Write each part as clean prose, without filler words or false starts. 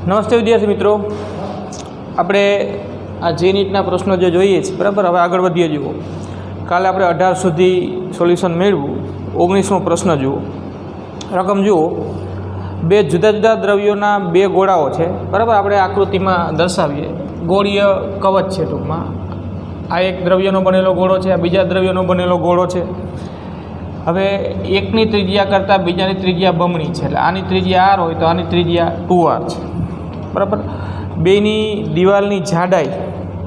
નમસ્તે વિદ્યાર્થી મિત્રો, આપણે આ જે નીટના પ્રશ્નો જે જોઈએ છે બરાબર. હવે આગળ વધીએ. જુઓ, કાલે આપણે 18 સુધી સોલ્યુશન મેળવ્યું. 19મો પ્રશ્ન જુઓ. રકમ જુઓ, બે જુદા જુદા દ્રવ્યોના બે ગોળાઓ છે બરાબર. આપણે આકૃતિમાં દર્શાવીએ. ગોળીય કવચ છે ટૂંકમાં. આ એક દ્રવ્યનો બનેલો ગોળો છે, આ બીજા દ્રવ્યનો બનેલો ગોળો છે. હવે એકની ત્રિજ્યા કરતાં બીજાની ત્રિજ્યા બમણી છે, એટલે આની ત્રિજ્યા r હોય તો આની ત્રિજ્યા 2r છે બરાબર. બેની દિવાલની જાડાઈ,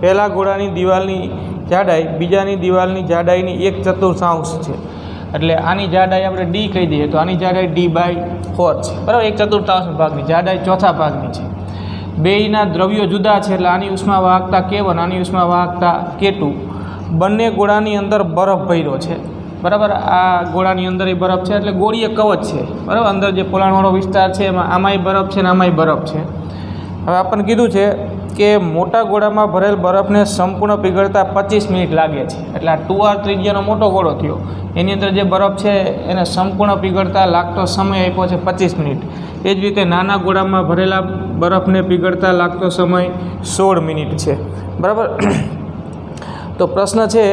પહેલાં ગોળાની દિવાલની જાડાઈ બીજાની દિવાલની જાડાઈની 1/4 છે. એટલે આની જાડાઈ આપણે d કહી દઈએ તો આની જાડાઈ d/4 છે બરાબર. 1/4 ભાગની જાડાઈ ચોથા ભાગની છે. બેયના દ્રવ્યો જુદા છે એટલે આની ઉષ્મા વાહકતા k1, આની ઉષ્મા વાહકતા k2. બંને ગોળાની અંદર બરફ ભર્યો છે બરાબર. આ ગોળાની અંદર એ બરફ છે એટલે ગોળીય કવચ છે બરાબર. અંદર જે પોલાણવાળો વિસ્તાર છે એમાં આમાંય બરફ છે ને આમાંય બરફ છે. હવે આપણને કીધું છે કે મોટા ગોળામાં ભરેલ બરફને સંપૂર્ણ પીગળતા 25 મિનિટ લાગે છે. એટલે આ 2r ત્રિજ્યાનો મોટો ગોળો થયો, એની અંદર જે બરફ છે એને સંપૂર્ણ પીગળતા લાગતો સમય આપ્યો છે 25 મિનિટ. એ જ રીતે નાના ગોળામાં ભરેલા બરફને પીગળતા લાગતો સમય 16 મિનિટ છે બરાબર. તો પ્રશ્ન છે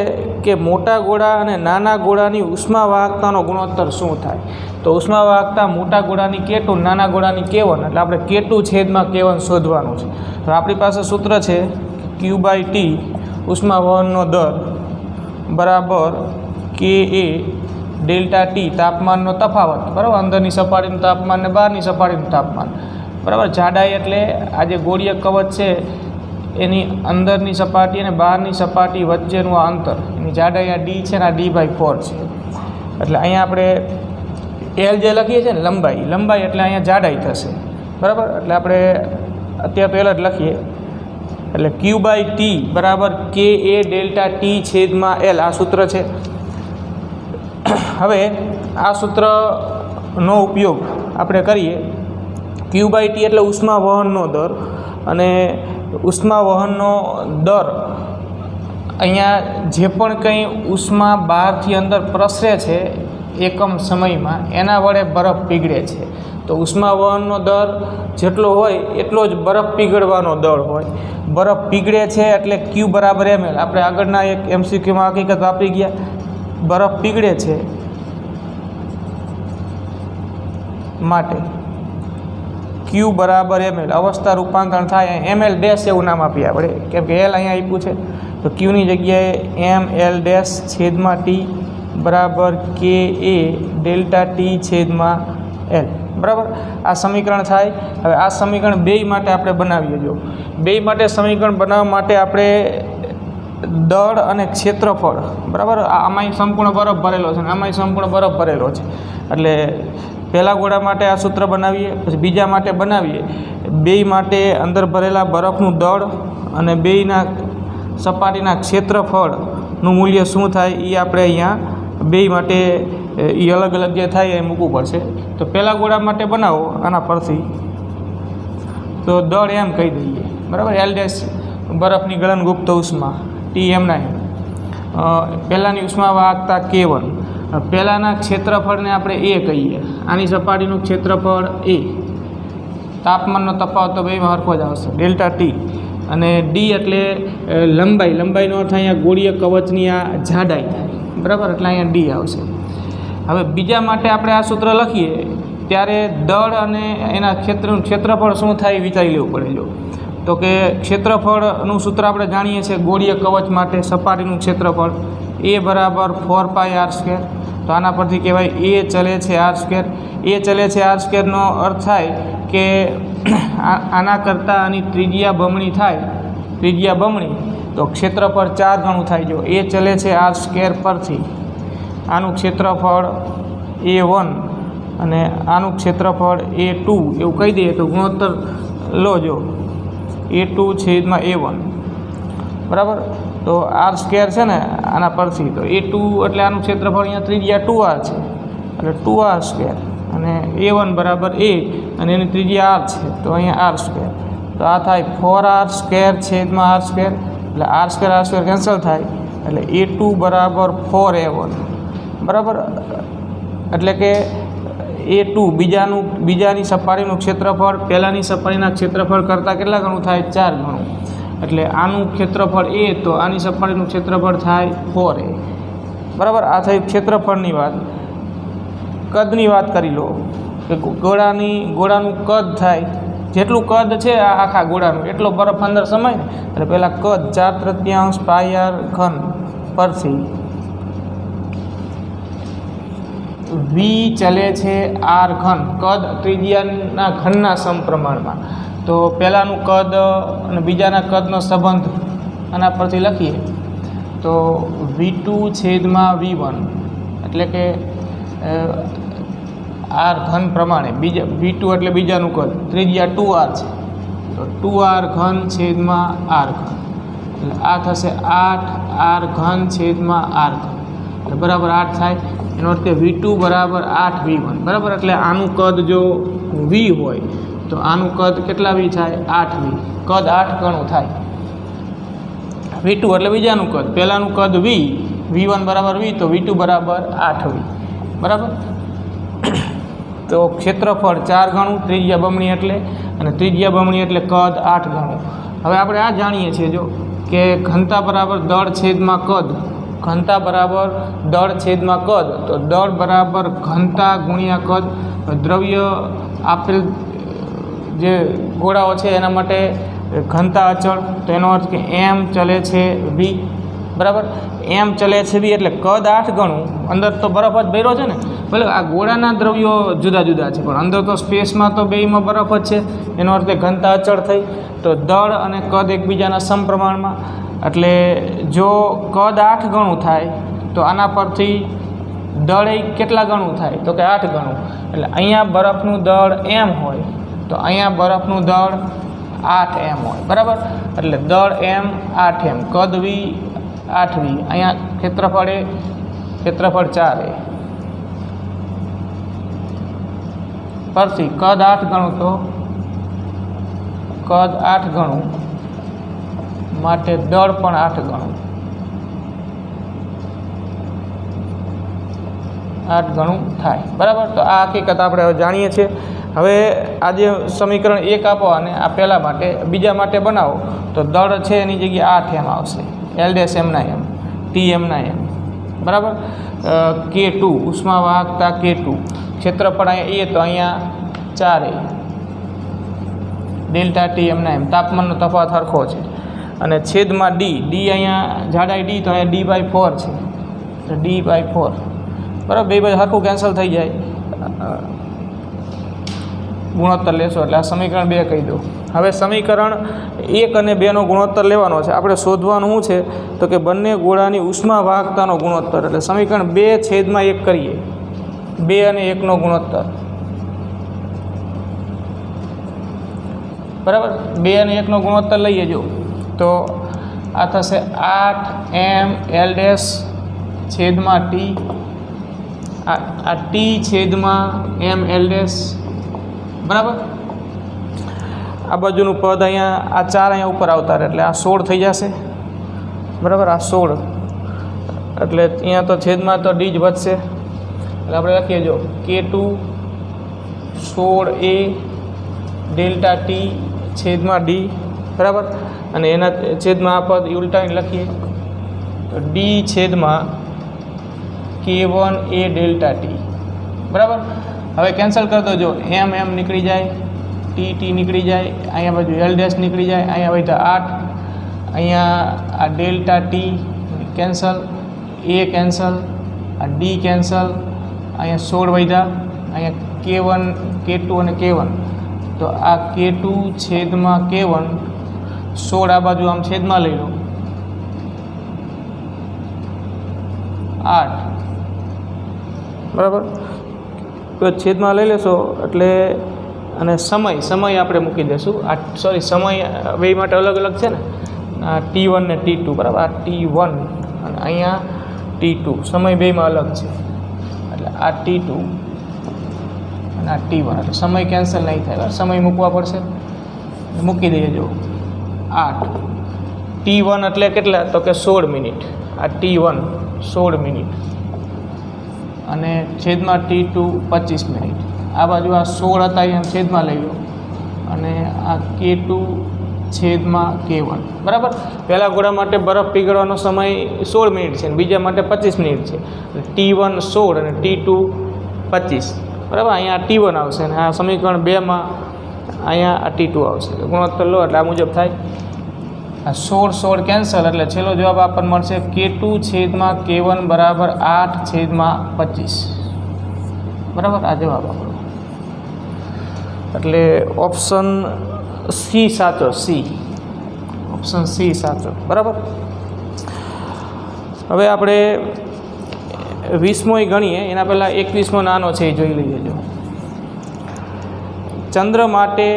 કે મોટા ગોળા અને નાના ગોળાની ઉષ્મા વાહકતાનો ગુણોત્તર શું થાય? તો ઉષ્મા વાહકતા મોટા ગોળાની k2, નાના ગોળાની k1, એટલે આપણે k2/k1 શોધવાનું છે. તો આપણી પાસે સૂત્ર છે q/t ઉષ્મા વહનનો દર બરાબર ka ΔT તાપમાનનો તફાવત બરાબર. અંદરની સપાટીનું તાપમાન ને બહારની સપાટીનું તાપમાન બરાબર. જાડાઈ એટલે આ જે ગોળીય કવચ છે એની અંદરની સપાટી અને બહારની સપાટી વચ્ચેનું આ અંતર, એની જાડાઈ આ d છે ને આ d/4 છે. એટલે અહીંયા આપણે l જે લખીએ છીએ ને લંબાઈ એટલે અહીંયા જાડાઈ થશે બરાબર. એટલે આપણે અત્યારે તો l જ લખીએ. એટલે q/t બરાબર ka ΔT/l આ સૂત્ર છે. હવે આ સૂત્રનો ઉપયોગ આપણે કરીએ. q/t એટલે ઉષ્મા વહનનો દર, અને ઉષ્મા વહનનો દર અહીંયા જે પણ કંઈ ઉષ્મા બહારથી અંદર પ્રસરે છે એકમ સમયમાં એના વડે બરફ પીગળે છે. તો ઉષ્મા વહનનો દર જેટલો હોય એટલો જ બરફ પીગળવાનો દર હોય. બરફ પીગળે છે એટલે q = ml. આપણે આગળના એક MCQમાં હકીકત વાપરી ગયા. બરફ પીગળે છે માટે q = ml. અવસ્થા રૂપાંતરણ થાય ml ડેશ એવું નામ આપીએ આપણે, કેમ કે l અહીંયા આપ્યું છે. તો qની જગ્યાએ ml'/t બરાબર ka ΔT/l બરાબર. આ સમીકરણ થાય. હવે આ સમીકરણ બેય માટે આપણે બનાવીએ. જો બેય માટે સમીકરણ બનાવવા માટે આપણે દળ અને ક્ષેત્રફળ બરાબર. આમાંય સંપૂર્ણ બરફ ભરેલો છે અને આમાંય સંપૂર્ણ બરફ ભરેલો છે. એટલે પહેલા ગોળા માટે આ સૂત્ર બનાવીએ, પછી બીજા માટે બનાવીએ. બેય માટે અંદર ભરેલા બરફનું દળ અને બેયના સપાટીના ક્ષેત્રફળનું મૂલ્ય શું થાય એ આપણે અહીંયા બેય માટે એ અલગ અલગ જે થાય એ મૂકવું પડશે. તો પહેલા ગોળા માટે બનાવો આના પરથી, તો દળ એમ કહી દઈએ બરાબર. l' બરફની ગલનગુપ્ત ઉષ્મા Tm9. પહેલાંની ઉષ્મા વાહકતા k1. પહેલાંના ક્ષેત્રફળને આપણે a કહીએ. આની સપાટીનું ક્ષેત્રફળ a. તાપમાનનો તફાવત તો બેમાં હરખો જ આવશે ΔT. અને d એટલે લંબાઈનો અર્થ અહીંયા ગોળીય કવચની આ જાડાઈ થાય બરાબર. એટલે અહીંયા d આવશે. હવે બીજા માટે આપણે આ સૂત્ર લખીએ ત્યારે દળ અને એના ક્ષેત્રફળ શું થાય વિચારી લેવું પડે. જો તો કે ક્ષેત્રફળનું સૂત્ર આપણે જાણીએ છીએ ગોળીય કવચ માટે સપાટીનું ક્ષેત્રફળ a = 4πr². તો આના પરથી કહેવાય a ચલે છે r². a ચલે છે r²નો અર્થ થાય કે આના કરતાં આની ત્રિજ્યા બમણી થાય. ત્રિજ્યા બમણી તો ક્ષેત્રફળ 4 ગણું થાય. જો a ચલે છે r² પરથી આનું ક્ષેત્રફળ a1 અને આનું ક્ષેત્રફળ a2 એવું કહી દઈએ તો ગુણોત્તર લો. જો a2/a1 બરાબર. તો r² છે ને આના પરથી, તો a2 એટલે આનું ક્ષેત્રફળ અહીંયા ત્રિજ્યા 2r છે એટલે 2r². અને a1 બરાબર a અને એની ત્રિજ્યા r છે તો અહીંયા r². તો આ થાય 4r²/r². એટલે r² કેન્સલ થાય એટલે a2 = 4a1 બરાબર. એટલે કે A2 બીજાની સપાટીનું ક્ષેત્રફળ પહેલાંની સપાટીના ક્ષેત્રફળ કરતાં કેટલા ગણું થાય? 4 ગણું. એટલે આનું ક્ષેત્રફળ A તો આની સપાટીનું ક્ષેત્રફળ થાય 4A. બરાબર. આ થઈ ક્ષેત્રફળની વાત. કદની વાત કરી લો કે ગોળાનું કદ થાય, જેટલું કદ છે આ આખા ગોળાનું એટલો બરફ અંદર સમાય ને, એટલે પહેલાં કદ 4/3 πr ઘન પરથી V ચલે છે R ઘન, કદ ત્રિજ્યાના ઘનના સમપ્રમાણમાં. તો પહેલાંનું કદ અને બીજાના કદનો સંબંધ આના પરથી લખીએ તો V2/V1 એટલે કે R ઘન પ્રમાણે V2 એટલે બીજાનું કદ, ત્રિજ્યા 2R છે તો 2R ઘન છેદમાં R ઘન, એટલે આ થશે 8R ઘન છેદમાં R ઘન, એટલે બરાબર 8 થાય. એનો અર્થ કે V2 બરાબર 8V1. બરાબર. એટલે આનું કદ જો V હોય તો આનું કદ કેટલા V થાય? 8V. કદ 8 ગણું થાય. V2 એટલે બીજાનું કદ, પહેલાંનું કદ V1 બરાબર V તો V2 બરાબર 8V. બરાબર. તો ક્ષેત્રફળ 4 ગણું, ત્રિજ્યા બમણી એટલે, અને ત્રિજ્યા બમણી એટલે કદ 8 ગણું. હવે આપણે આ જાણીએ છીએ જો કે ઘનતા બરાબર દળ છેદમાં કદ, ઘનતા બરાબર દળ છેદમાં કદ, તો દળ બરાબર ઘનતા ગુણ્યા કદ. દ્રવ્ય આપેલ જે ગોળાઓ છે એના માટે ઘનતા અચળ, તો એનો અર્થ કે M ચલે છે V. બરાબર. M ચલે છે V એટલે કદ 8 ગણું. અંદર તો બરફ જ ભર્યો છે ને, ભલે આ ગોળાના દ્રવ્યો જુદા જુદા છે પણ અંદર તો સ્પેસમાં તો બેયમાં બરફ જ છે. એનો અર્થ ઘનતા અચળ થઈ. તો દળ અને કદ એકબીજાના સમપ્રમાણમાં, એટલે જો કદ 8 ગણું થાય તો આના પરથી દળ કેટલા ગણું થાય? તો કે 8 ગણું. એટલે અહીંયા બરફનું દળ M હોય તો અહીંયા બરફનું દળ 8M હોય. બરાબર. એટલે દળ M 8M, કદ V 8V, અહીંયા ક્ષેત્રફળ 4A. પરથી કદ 8 ગણું તો કદ 8 ગણું માટે દળ પણ 8 ગણું, 8 ગણું થાય. બરાબર. તો આ હકીકત આપણે હવે જાણીએ છીએ. હવે આ જે સમીકરણ 1 આપો અને આ પહેલાં માટે, બીજા માટે બનાવો તો દળ છે એની જગ્યાએ 8M આવશે, L'(M)ના M, T(M)ના M. બરાબર. K2 ઉષ્મા વાહકતા K2, ક્ષેત્રફળ અહીંયા A તો અહીંયા 4A, ΔTM)ના M, તાપમાનનો તફાવત સરખો છે. અને છેદમાં D અહીંયા જાડાઈ D તો અહીંયા D/4 છે, તો D/4. બરાબર. બે બાજુ સરખું કેન્સલ થઈ જાય, ગુણોત્તર લેશો એટલે આ સમીકરણ 2 કહી દો. હવે સમીકરણ 1 અને 2નો ગુણોત્તર લેવાનો છે. આપણે શોધવાનું શું છે તો કે બંને ગોળાની ઉષ્મા વાહકતાનો ગુણોત્તર, એટલે સમીકરણ 2/1 કરીએ, 2 અને 1નો ગુણોત્તર. બરાબર. 2 અને 1નો ગુણોત્તર લઈએ જો તો આ થશે 8M L' છેદમાં T, આ T છેદમાં M L'. બરાબર. આ બાજુનું પદ અહીંયા, આ 4 અહીંયા ઉપર આવતા રહે એટલે આ 16 થઈ જશે. બરાબર. આ 16 એટલે અહીંયા તો છેદમાં તો D જ વધશે, એટલે આપણે લખીએ જો K2 16A ΔT છેદમાં D. બરાબર. અને એના છેદમાં આ પદ ઉલટાવીને લખીએ તો D છેદમાં K1A ΔT. બરાબર. હવે કેન્સલ કરી દો જો M નીકળી જાય, T નીકળી જાય, અહીંયા બાજુ L' નીકળી જાય, અહીંયા વધ્યા 8, અહીંયા આ ΔT કેન્સલ, A કેન્સલ, આ D કેન્સલ, અહીંયા 16 વધ્યા, અહીંયા K1 K2 અને K1, તો આ K2 છેદમાં K1, 16 આ બાજુ આમ છેદમાં લઈ લો, 8. બરાબર. તો છેદમાં લઈ લેશો એટલે, અને સમય આપણે મૂકી દઈશું. આ સમય બે માટે અલગ અલગ છે ને, આ T1 ને T2. બરાબર. આ T1 અને અહીંયા T2, સમય બેમાં અલગ છે, એટલે આ T2 અને આ T1, એટલે સમય કેન્સલ નહીં થાય, સમય મૂકવા પડશે, મૂકી દઈએ જો 8. T1 એટલે કેટલા તો કે 16 મિનિટ, આ T1 16 મિનિટ, અને છેદમાં T2 25 મિનિટ. આ બાજુ આ 16 હતા એમ છેદમાં લઈ લો અને આ K2 છેદમાં K1 બરાબર. પહેલા ગોળા માટે બરફ પીગળવાનો સમય 16 મિનિટ છે અને બીજા માટે 25 મિનિટ છે. T1 16 અને T2 25 બરાબર. અહીંયા T1 આવશે અને આ સમીકરણ 2માં અહીંયા આ T2 આવશે. ગુણોત્તર લો એટલે આ મુજબ થાય. આ 16 કેન્સલ એટલે છેલ્લો જવાબ આપણને મળશે K2 છેદમાં K1 બરાબર 8/25 બરાબર. આ જવાબ આપણો એટલે ઓપ્શન સી સાચો. ઓપ્શન સી સાચો બરાબર. હવે આપણે 20મોય ગણીએ એના પહેલાં 21મો નાનો છે એ જોઈ લઈએ. જો ચંદ્ર માટે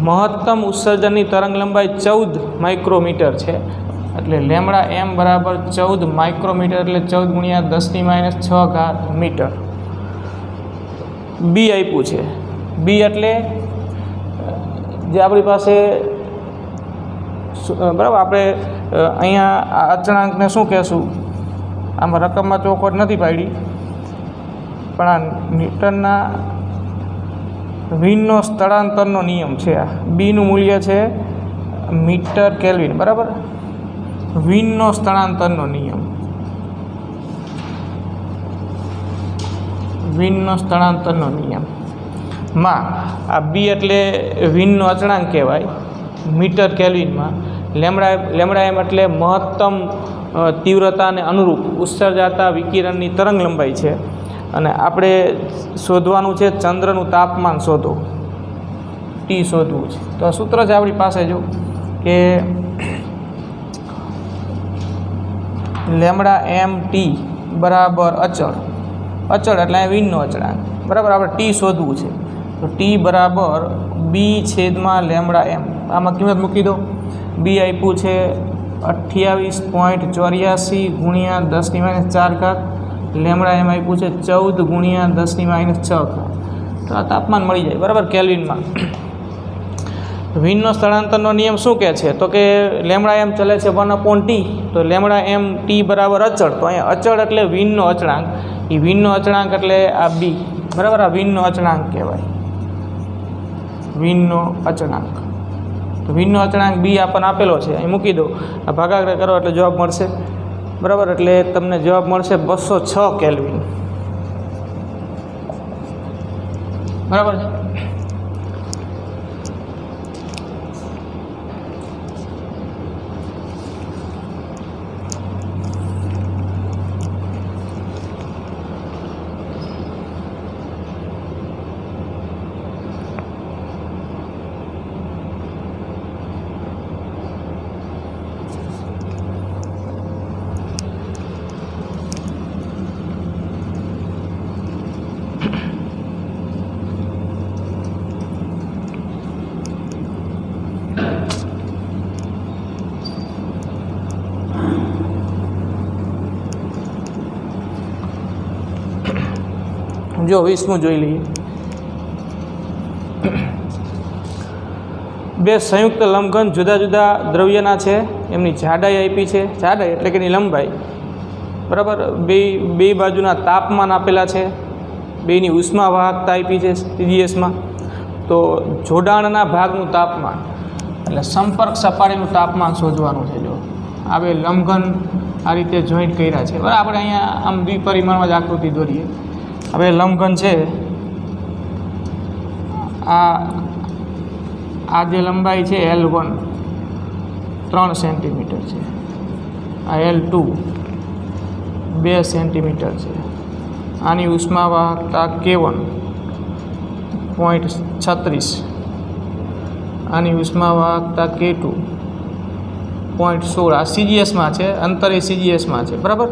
મહત્તમ ઉત્સર્જનની તરંગ લંબાઈ 14 માઇક્રોમીટર છે એટલે લેમડા એમ બરાબર 14 માઇક્રોમીટર એટલે 14 × 10⁻6 મીટર. બી આપ્યું છે. બી એટલે જે આપણી પાસે બરાબર. આપણે અહીંયા આ અચળાંકને શું કહેશું? આમાં રકમમાં ચોખવટ નથી પાડી પણ આ ન્યૂટનના વિનનો સ્થળાંતરનો નિયમ છે. આ બીનું મૂલ્ય છે મીટર કેલ્વિન બરાબર. વિનનો સ્થળાંતરનો નિયમ, વિનનો સ્થળાંતરનો નિયમ માં આ બી એટલે વિનનો અચળાંક કહેવાય મીટર કેલ્વિનમાં. લેમડા એમ એટલે મહત્તમ તીવ્રતાને અનુરૂપ ઉત્સર્જાતા વિકિરણની તરંગ લંબાઈ છે અને આપણે શોધવાનું છે ચંદ્રનું તાપમાન શોધો, ટી શોધવું છે. તો આ સૂત્ર છે આપણી પાસે જો કે લેમડા એમ ટી બરાબર અચળ એટલે વિનનો અચળાંક બરાબર. આપણે ટી શોધવું છે તો ટી બરાબર બી છેદમાં લેમડા એમ. આમાં કિંમત મૂકી દો. બી આપ્યું છે 28.84 × 10⁻4. લેમડા એમ આપ્યું છે 14 × 10⁻6. તો આ તાપમાન મળી જાય બરાબર કેલ્વિનમાં. વિનનો સ્થળાંતરનો નિયમ શું કહે છે? તો કે લેમડા એમ ચલે છે 1/T. તો લેમડા એમ ટી બરાબર અચળ. તો અહીંયા અચળ એટલે વિનનો અચળાંક. એ વિનનો અચળાંક એટલે આ બી બરાબર. આ વિનનો અચળાંક કહેવાય, વિનનો અચળાંક. તો વિનનો અચળાંક બી આપણને આપેલો છે, અહીં મૂકી દો. આ ભાગાકાર કરો એટલે જવાબ મળશે બરાબર. એટલે તમને જવાબ મળશે 206 કેલ્વિન બરાબર છે. જો 20મું જોઈ લઈએ. બે સંયુક્ત લંબઘન જુદા જુદા દ્રવ્યના છે, એમની જાડાઈ આપી છે. જાડાઈ એટલે કે એની લંબાઈ બરાબર. બે બાજુના તાપમાન આપેલા છે, બેની ઉષ્મા વાહકતા આપી છે સીજીએસમાં. તો જોડાણના ભાગનું તાપમાન એટલે સંપર્ક સપાટીનું તાપમાન શોધવાનું છે. જો આ બે લંબઘન આ રીતે જોઈન્ટ કર્યા છે બરાબર. આપણે અહીંયા આમ દ્વિપરિમાણમાં જ આકૃતિ દોરીએ. હવે લંબઘન છે, આ જે લંબાઈ છે L1 3 સેન્ટીમીટર છે, આ L2 2 સેન્ટીમીટર છે. આની ઉષ્મા વાહકતા K1 0.36, આની ઉષ્મા વાહકતા K2 0.16. આ સીજીએસમાં છે, અંતર એ સીજીએસમાં છે બરાબર.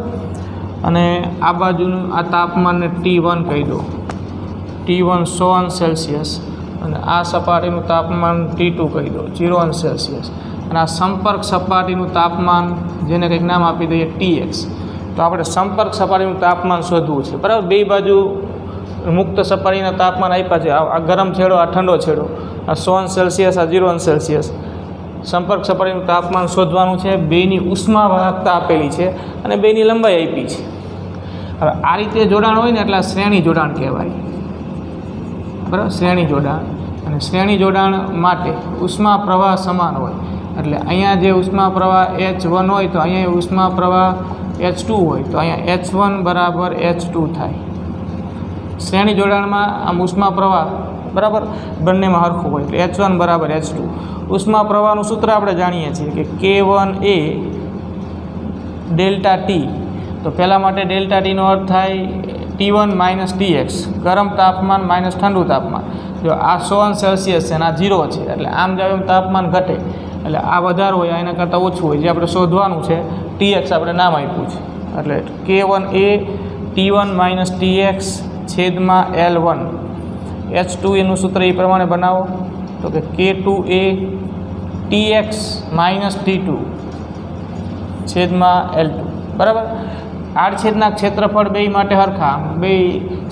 અને આ બાજુનું આ તાપમાનને T1 કહી દો, T1 100°C. અને આ સપાટીનું તાપમાન T2 કહી દો 0°C. અને આ સંપર્ક સપાટીનું તાપમાન જેને કંઈક નામ આપી દઈએ TX. તો આપણે સંપર્ક સપાટીનું તાપમાન શોધવું છે બરાબર. બે બાજુ મુક્ત સપાટીના તાપમાન આપ્યા છે. આ ગરમ છેડો, આ ઠંડો છેડો, આ 100°C, આ 0°C. સંપર્ક સપાટીનું તાપમાન શોધવાનું છે. બેની ઉષ્મા વાહકતા આપેલી છે અને બેની લંબાઈ આપી છે. હવે આ રીતે જોડાણ હોય ને એટલે શ્રેણી જોડાણ કહેવાય. બરાબર, શ્રેણી જોડાણ. અને શ્રેણી જોડાણ માટે ઉષ્મા પ્રવાહ સમાન હોય, એટલે અહીંયા જે ઉષ્મા પ્રવાહ H1 હોય તો અહીંયા ઉષ્મા પ્રવાહ H2 હોય તો અહીંયા H1 બરાબર H2 થાય. શ્રેણી જોડાણમાં આમ ઉષ્મા પ્રવાહ બરાબર બંનેમાં સરખું હોય એટલે H1 બરાબર H2. ઉષ્મા પ્રવાહનું સૂત્ર આપણે જાણીએ છીએ કે K1 એ ડેલ્ટા ટી. તો પહેલાં માટે ડેલ્ટા ટીનો અર્થ થાય T1 માઇનસ TX, ગરમ તાપમાન માઇનસ ઠંડુ તાપમાન. જો આ 100 સેલ્સિયસ છે અને આ 0 છે એટલે આમ જાવ એમ તાપમાન ઘટે, એટલે આ વધારે હોય એના કરતાં ઓછું હોય. જે આપણે શોધવાનું છે TX આપણે નામ આપ્યું છે, એટલે K1 એ T1 માઇનસ TX છેદમાં L1. H2 એનું સૂત્ર એ પ્રમાણે બનાવો તો કે K2 એ TX માઇનસ T2 છેદમાં L2. બરાબર, આડછેદના ક્ષેત્રફળ બે માટે સરખા, બે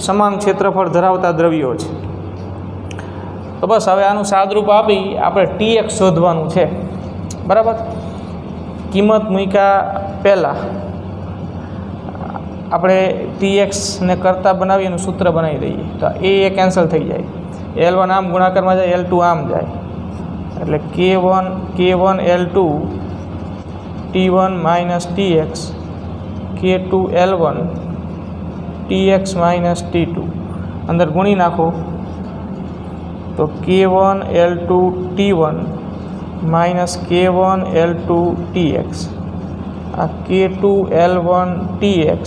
સમાન ક્ષેત્રફળ ધરાવતા દ્રવ્યો છે. તો બસ હવે આનું સાદરૂપ આપી આપણે TX શોધવાનું છે. બરાબર, કિંમત મૂક્યા પહેલાં આપણે TXને કરતાં બનાવી એનું સૂત્ર બનાવી દઈએ તો એ કેન્સલ થઈ જાય. L1 આમ ગુણાકારમાં જાય, L2 આમ જાય, એટલે K1 L2 T1 minus TX K2 L1 TX minus T2. અંદર ગુણી નાખો તો K1 L2 T1 minus K1 L2 TX, આ K2 L1 TX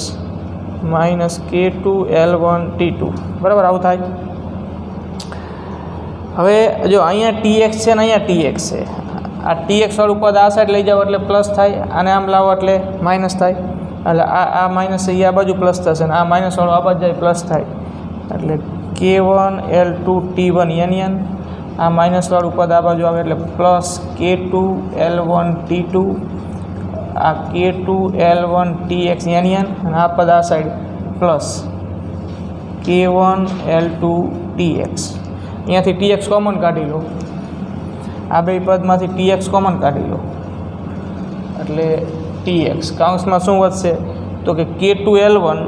minus K2 L1 T2. બરાબર, આવું થાય. હવે જો અહીંયા TX છે ને અહીંયા TX છે, આ TX વાળું પદ આ સાઈડ લઈ જાઓ એટલે પ્લસ થાય, અને આમ લાવો એટલે માઇનસ થાય. એટલે આ માઇનસ એ આ બાજુ પ્લસ થશે ને આ માઇનસ વાળું આ બાજુ જાય પ્લસ થાય, એટલે K1 L2 T1 NN, આ માઇનસ વાળું પદ આ બાજુ આવે એટલે પ્લસ K2 L1 T2, આ K2 L1 TX NN, અને આ પદ આ side plus K1 L2 TX. અહીંયાથી TX કોમન કાઢી લો, આ બે પદમાંથી TX કોમન કાઢી લો એટલે TX કાઉન્સમાં શું વધશે તો કે K2 L1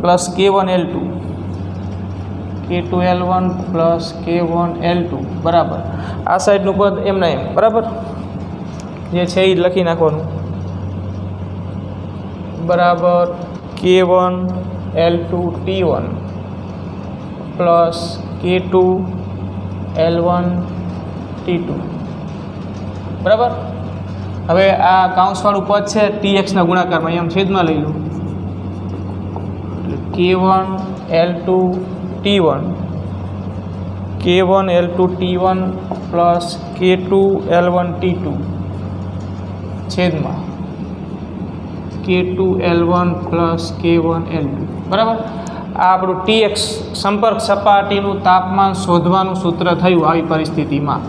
plus K1 L2, K2 L1 plus K1 L2 બરાબર આ સાઈડનું પદ એમના એમ. બરાબર, જે છે એ લખી નાખવાનું બરાબર K1 L2 T1 plus K2 L1 T2. બરાબર, હવે આ કાઉન્સવાળું પદ છે TXના ગુણાકારમાં એમ છેદમાં લઈ લો એટલે K1 L2 T1 K1 L2 T1 plus K2 L1 T2 છેદમાં K2 L1 plus K1 L2. બરાબર, આ આપણું TX સંપર્ક સપાટીનું તાપમાન શોધવાનું સૂત્ર થયું. આવી પરિસ્થિતિમાં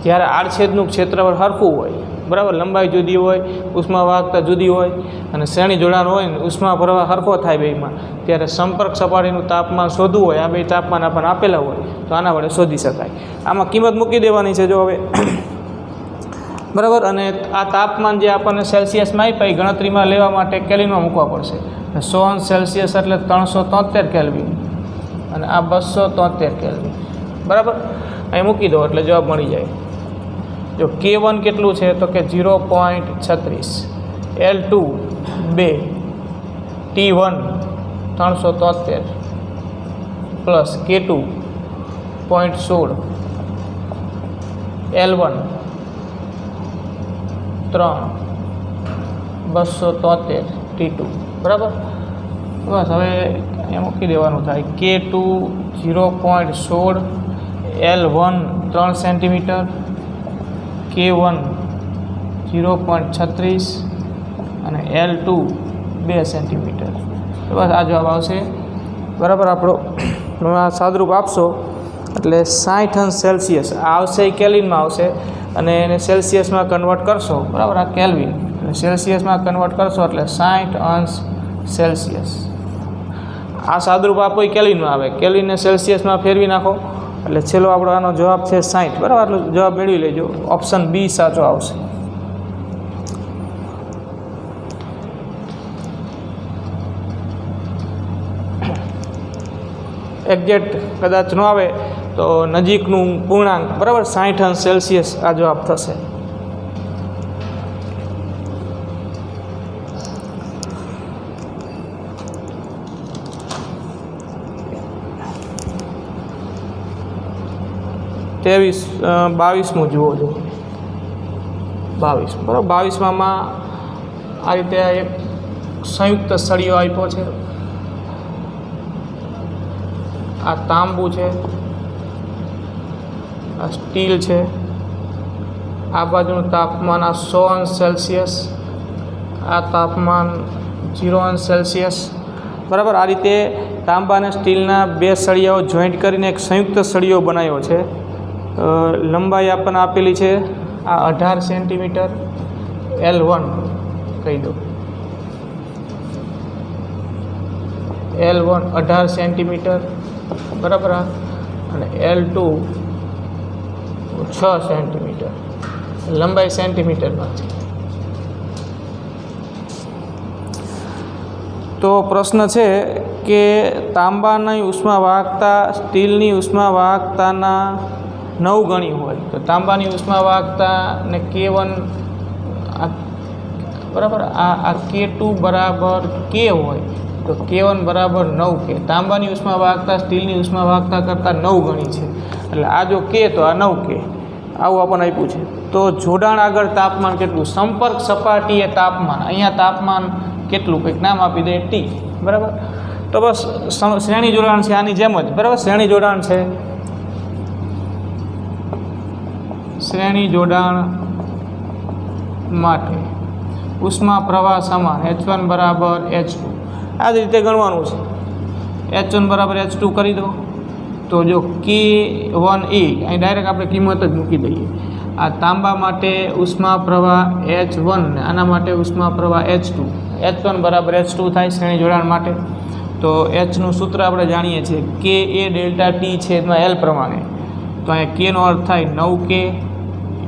જ્યારે આડછેદનું ક્ષેત્રફળ સરખું હોય, બરાબર, લંબાઈ જુદી હોય, ઉષ્મા વાહકતા જુદી હોય અને શ્રેણી જોડાણ હોય ને ઉષ્મા પ્રવાહ સરખો થાય બેમાં, ત્યારે સંપર્ક સપાટીનું તાપમાન શોધવું હોય, આ બે તાપમાન આપણને આપેલા હોય તો આના વડે શોધી શકાય. આમાં કિંમત મૂકી દેવાની છે જો હવે. બરાબર, અને આ તાપમાન જે આપણને સેલ્સિયસમાં આપ્યા ગણતરીમાં લેવા માટે કેલ્વિનમાં મૂકવા પડશે. 100 સેલ્સિયસ એટલે 373 કેલ્વિન અને આ 273 કેલ્વિન. બરાબર, અહીં મૂકી દો એટલે જવાબ મળી જાય. જો K1 કેટલું છે તો કે 0.36, L2 2, T1 373 plus K2 0.16, L1 3 273 T2. બરાબર, બસ હવે એ મૂકી દેવાનું થાય K2 0.16, L1 3 સેન્ટીમીટર, K1 0.36 અને L2 2 સેન્ટીમીટર. બસ આ જવાબ આવશે. બરાબર, આપણો આ સાદરૂપ આપશો એટલે 60 અંશ સેલ્સિયસ આવશે, એ કેલ્વિનમાં આવશે અને એને સેલ્સિયસમાં કન્વર્ટ કરશો. બરાબર, આ કેલ્વિન એટલે સેલ્સિયસમાં કન્વર્ટ કરશો એટલે 60 અંશ સેલ્સિયસ. આ સાદરૂપ આપો એ કેલ્વિનમાં આવે, કેલ્વિનને સેલ્સિયસમાં ફેરવી નાખો એટલે છેલ્લો આપણો આનો જવાબ છે 60. બરાબર, આટલો જવાબ મેળવી લેજો. ઓપ્શન બી સાચો આવશે. એક્ઝેક્ટ કદાચ ન આવે તો નજીકનું પૂર્ણાંક બરાબર 60 અંશ સેલ્સિયસ આ જવાબ થશે. તેવીસ 22મું જુઓ છો. 22 બરાબર. 22માં આ રીતે એક સંયુક્ત સળિયો આપ્યો છે. આ તાંબુ છે, આ સ્ટીલ છે. આ બાજુનું તાપમાન આ 100 અંશ સેલ્સિયસ, આ તાપમાન 0 અંશ સેલ્સિયસ બરાબર. આ રીતે તાંબા અને સ્ટીલના બે સળિયાઓ જોઈન્ટ કરીને એક સંયુક્ત સળિયો બનાવ્યો છે. લંબાઈ આપણને આપેલી છે આ 18 સેન્ટીમીટર, L1 કહી દો. L1 18 સેન્ટીમીટર બરાબર, અને L2 6 સેન્ટીમીટર. લંબાઈ સેન્ટીમીટરમાં છે. તો પ્રશ્ન છે કે તાંબાની ઉષ્માવાહકતા સ્ટીલની ઉષ્માવાહકતાના 9 ગણી હોય તો તાંબાની ઉષ્માવાહકતાને K1 બરાબર, આ K2 બરાબર K હોય તો K1 બરાબર 9K. તાંબાની ઉષ્માવાહકતા સ્ટીલની ઉષ્માવાહકતા કરતાં 9 ગણી છે, એટલે આ જો K તો આ 9K આવું આપણને આપ્યું છે. તો જોડાણ આગળ તાપમાન કેટલું, સંપર્ક સપાટીએ તાપમાન, અહીંયા તાપમાન કેટલું કંઈક નામ આપી દે T બરાબર. તો બસ શ્રેણી જોડાણ છે આની જેમ જ બરાબર. શ્રેણી જોડાણ છે, શ્રેણી જોડાણ માટે ઉષ્મા પ્રવાહ સમાન H1 બરાબર H2 આ જ રીતે ગણવાનું છે. H1 બરાબર H2 કરી દો તો જો K1A અહીં ડાયરેક્ટ આપણે કિંમત જ મૂકી દઈએ. આ તાંબા માટે ઉષ્મા પ્રવાહ H1 ને આના માટે ઉષ્મા પ્રવાહ H2. H1 બરાબર H2 થાય શ્રેણી જોડાણ માટે. તો Hનું સૂત્ર આપણે જાણીએ છીએ KA ડેલ્ટા T છેદમાં L પ્રમાણે. તો અહીંયા Kનો અર્થ થાય 9K,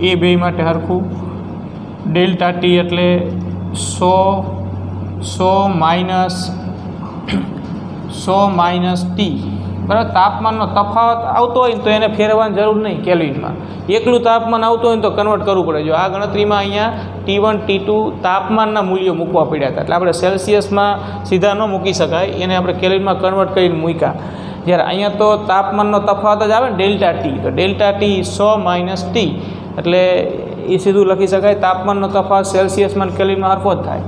એ બે માટે હરખું. ડેલ્ટા T એટલે 100 માઇનસ T બરાબર. તાપમાનનો તફાવત આવતો હોય ને તો એને ફેરવવાની જરૂર નહીં કેલ્વિનમાં. એકલું તાપમાન આવતું હોય ને તો કન્વર્ટ કરવું પડે. જો આ ગણતરીમાં અહીંયા T1 T2 તાપમાનના મૂલ્યો મૂકવા પડ્યા હતા, એટલે આપણે સેલ્સિયસમાં સીધા ન મૂકી શકાય, એને આપણે કેલ્વિનમાં કન્વર્ટ કરીને મૂક્યા. જ્યારે અહીંયા તો તાપમાનનો તફાવત જ આવે ને ડેલ્ટા T, તો ડેલ્ટા T 100 માઇનસ T એટલે એ સીધું લખી શકાય. તાપમાનનો તફાવત સેલ્સિયસમાં કેલ્વિનમાં હરખો જ થાય.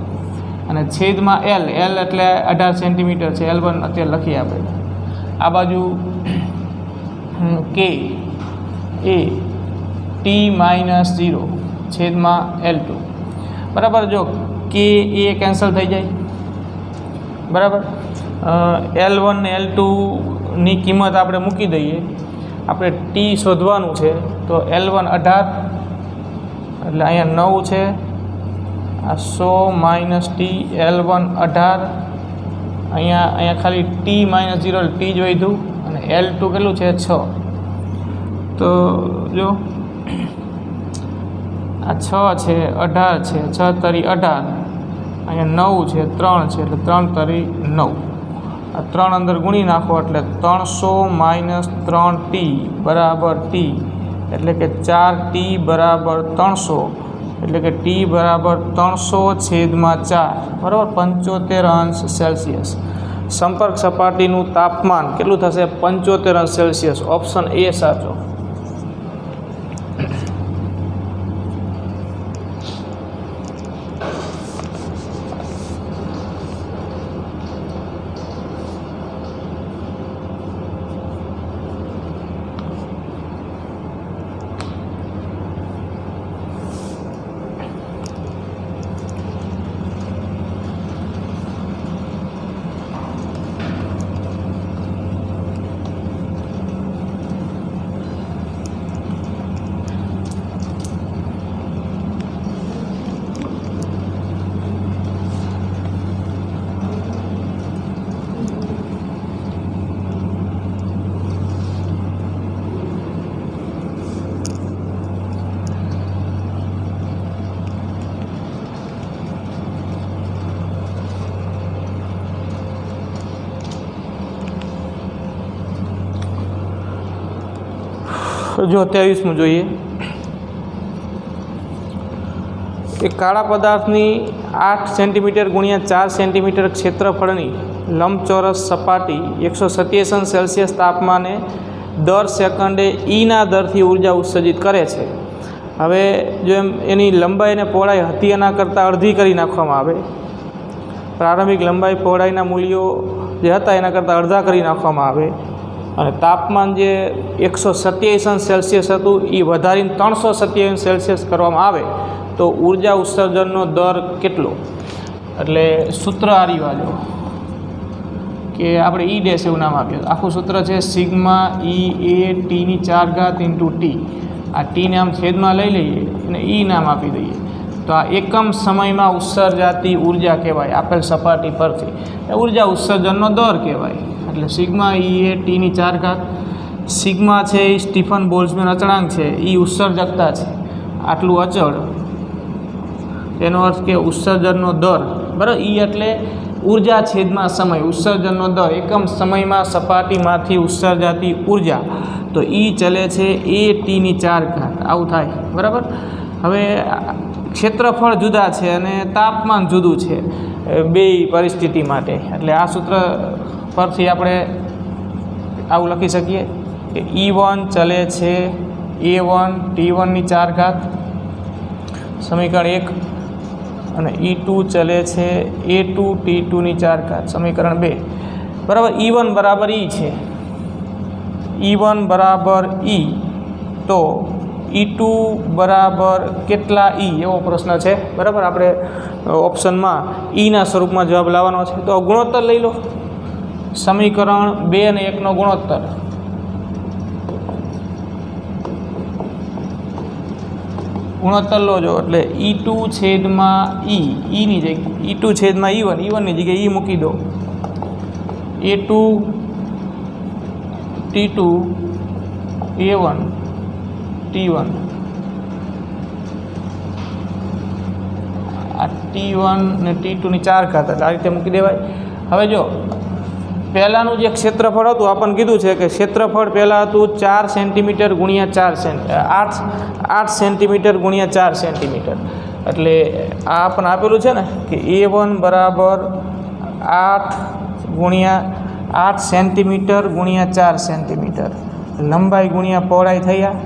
અને છેદમાં L એટલે 18 સેન્ટીમીટર છે. L1 અત્યારે લખીએ આપણે. આ બાજુ K A T માઇનસ 0 છેદમાં L2 બરાબર. જો K A કેન્સલ થઈ જાય બરાબર. L1 ને L2ની કિંમત આપણે મૂકી દઈએ. આપણે T શોધવાનું છે તો L1 18 એટલે અહીંયા 9 છે. આ 100 માઇનસ T L1 18 અહીંયા ખાલી T માઇનસ 0 T જ વધ્યું, અને L2 કેટલું છે 6. તો જો આ 6 છે, 18 છે, 6 તરી 18, અહીંયા 9 છે, 3 છે એટલે 3 તરી 9. આ 3 અંદર ગુણી નાખો એટલે 300 માઇનસ 3T બરાબર T એટલે કે 4T બરાબર 300 એટલે કે T બરાબર 300 છેદમાં 4 બરાબર 75 અંશ સેલ્સિયસ. સંપર્ક સપાટીનું તાપમાન કેટલું થશે 75 અંશ સેલ્સિયસ. ઓપ્શન A સાચો. જો 23મું જોઈએ, એક કાળા પદાર્થની 8 સેન્ટીમીટર ગુણ્યા 4 સેન્ટીમીટર ક્ષેત્રફળની લંબચોરસ સપાટી 187 સેલ્સિયસ તાપમાને દર સેકન્ડે ઈના દરથી ઉર્જા ઉત્સર્જિત કરે છે. હવે જો એની લંબાઈ અને પહોળાઈ હતી એના કરતાં અડધી કરી નાખવામાં આવે, પ્રારંભિક લંબાઈ પહોળાઈના મૂલ્યો જે હતા એના કરતાં અડધા કરી નાખવામાં આવે અને તાપમાન જે 187 સેલ્સિયસ હતું એ વધારીને 327 સેલ્સિયસ કરવામાં આવે તો ઉર્જા ઉત્સર્જનનો દર કેટલો? એટલે સૂત્ર આ રહ્યું કે આપણે ઈ ડેશ એવું નામ આપ્યું. આખું સૂત્ર છે સિગ્મા ઈ એ ટીની 4 ઇન્ટુ ટી. આ ટીને આમ છેદમાં લઈ લઈએ અને ઈ નામ આપી દઈએ તો આ એકમ સમયમાં ઉત્સર્જાતી ઉર્જા કહેવાય. આપેલ સપાટી પરથી ઉર્જા ઉત્સર્જનનો દર કહેવાય. એટલે સિગ્મા ઈ એ ટીની 4. સિગ્મા છે એ સ્ટીફન બોલ્ટ્ઝમેન અચળાંક છે, એ ઉત્સર્જકતા છે. આટલું અચળ એનો અર્થ કે ઉત્સર્જનનો દર, બરાબર. ઈ એટલે ઉર્જા છેદમાં સમય, ઉત્સર્જનનો દર એકમ સમયમાં સપાટીમાંથી ઉત્સર્જાતી ઉર્જા, તો ઈ ચલે છે એ ટીની 4. આવું થાય, બરાબર. હવે ક્ષેત્રફળ જુદા છે અને તાપમાન જુદું છે બેય પરિસ્થિતિ માટે. એટલે આ સૂત્ર પરથી આપણે આવું લખી શકીએ કે E1 ચલે છે A1 T1ની 4, સમીકરણ 1, અને E2 ચલે છે A2 T2ની 4, સમીકરણ 2, બરાબર. E1 બરાબર E છે, E1 બરાબર E, તો E2 બરાબર કેટલા E એવો પ્રશ્ન છે, બરાબર. આપણે ઓપ્શનમાં ઈના સ્વરૂપમાં જવાબ લાવવાનો છે. તો ગુણોત્તર લઈ લો, સમીકરણ 2 અને 1નો ગુણોત્તર. ગુણોત્તર લો જો, એટલે E2 છેદમાં E, ઈની જગ્યાએ E2 છેદમાં E1, E1ની જગ્યાએ E મૂકી દો. A2 T2 A1 T1, આ T1 ને T2ની 4, એટલે આ રીતે મૂકી દેવાય. હવે જો પહેલાંનું જે ક્ષેત્રફળ હતું આપણને કીધું છે કે ક્ષેત્રફળ પહેલાં હતું 4 સેન્ટીમીટર ગુણ્યા 8 સેન્ટીમીટર ગુણ્યા 4 સેન્ટીમીટર. એટલે આ આપણને આપેલું છે ને કે A1 બરાબર 8 સેન્ટીમીટર ગુણ્યા 4 સેન્ટીમીટર, લંબાઈ ગુણ્યા પહોળાઈ થયા.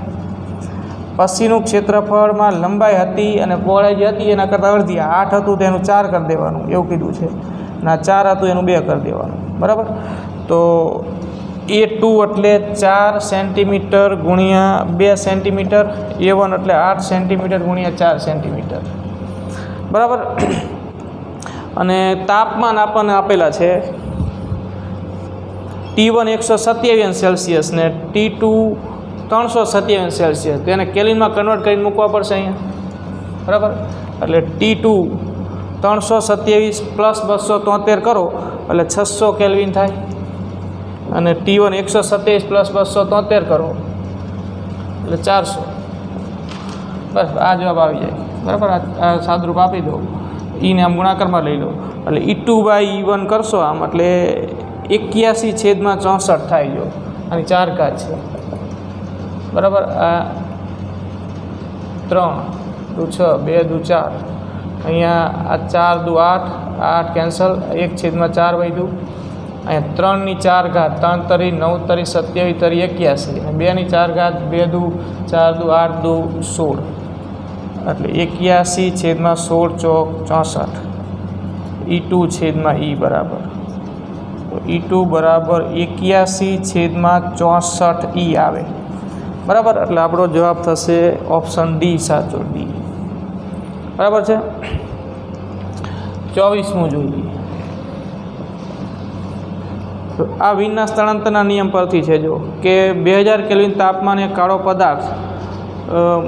પછીનું ક્ષેત્રફળમાં લંબાઈ હતી અને પહોળાઈ જે હતી એના કરતાં અડધી, 8 હતું તો એનું 4 કરી દેવાનું એવું કીધું છે, ના 4 હતું એનું 2 કરી દેવાનું, બરાબર. તો A2 એટલે 4 સેન્ટીમીટર ગુણ્યા 2 સેન્ટીમીટર, A1 એટલે 8 સેન્ટીમીટર ગુણ્યા 4 સેન્ટીમીટર, બરાબર. અને તાપમાન આપણને આપેલા છે T1 127 સેલ્સિયસ ને T2 327 સેલ્સિયસ. તો એને કેલ્વિનમાં કન્વર્ટ કરીને મૂકવા પડશે અહીંયા, બરાબર. એટલે T2 327 પ્લસ 273 કરો એટલે 600 કેલ્વિન થાય, અને T1 127 પ્લસ 273 કરો એટલે 400. બસ આ જવાબ આવી જાય, બરાબર. આ સાદરૂપ આપી દો, ઈને આમ ગુણાકારમાં લઈ લો એટલે E2/E1 કરશો આમ એટલે 81/64 થાય. જો આની 4 છે, બરાબર. આ 3 દુ 6 2 દુ 4, અહીંયા આ 4 દુ 8, 8 કેન્સલ, 1/4 વધ્યું. અહીંયા 3ની 4, 3 તરી 9 તરી 27 તરી 81, અને 2ની 4, 2 દુ 4 દુ 8 દુ 16, એટલે 81/16 ચોક 64. E2 છેદમાં E બરાબર, તો E2 બરાબર 81/64 E આવે, બરાબર. એટલે આપણો જવાબ થશે ઓપ્શન ડી, સાચો ડી, બરાબર છે. 24મું જોઈએ. તો આ વિનના સ્થળાંતરના નિયમ પરથી છે જો કે 2000 કેલ્વિન તાપમાને કાળો પદાર્થ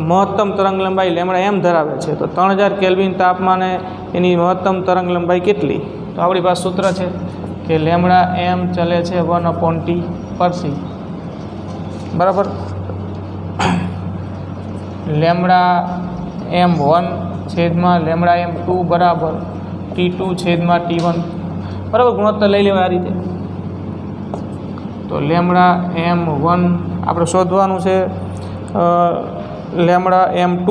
મહત્તમ તરંગ લંબાઈ λm ધરાવે છે, તો 3000 કેલ્વિન તાપમાને એની મહત્તમ તરંગ લંબાઈ કેટલી? તો આપણી પાસે સૂત્ર છે કે λm ચલે છે 1/T પર c, બરાબર. λm1 છેદમાં λm2 બરાબર T2 છેદમાં T1, બરાબર. ગુણોત્તર લઈ લેવાય આ રીતે. તો λm1 આપણે શોધવાનું છે લેમડા M2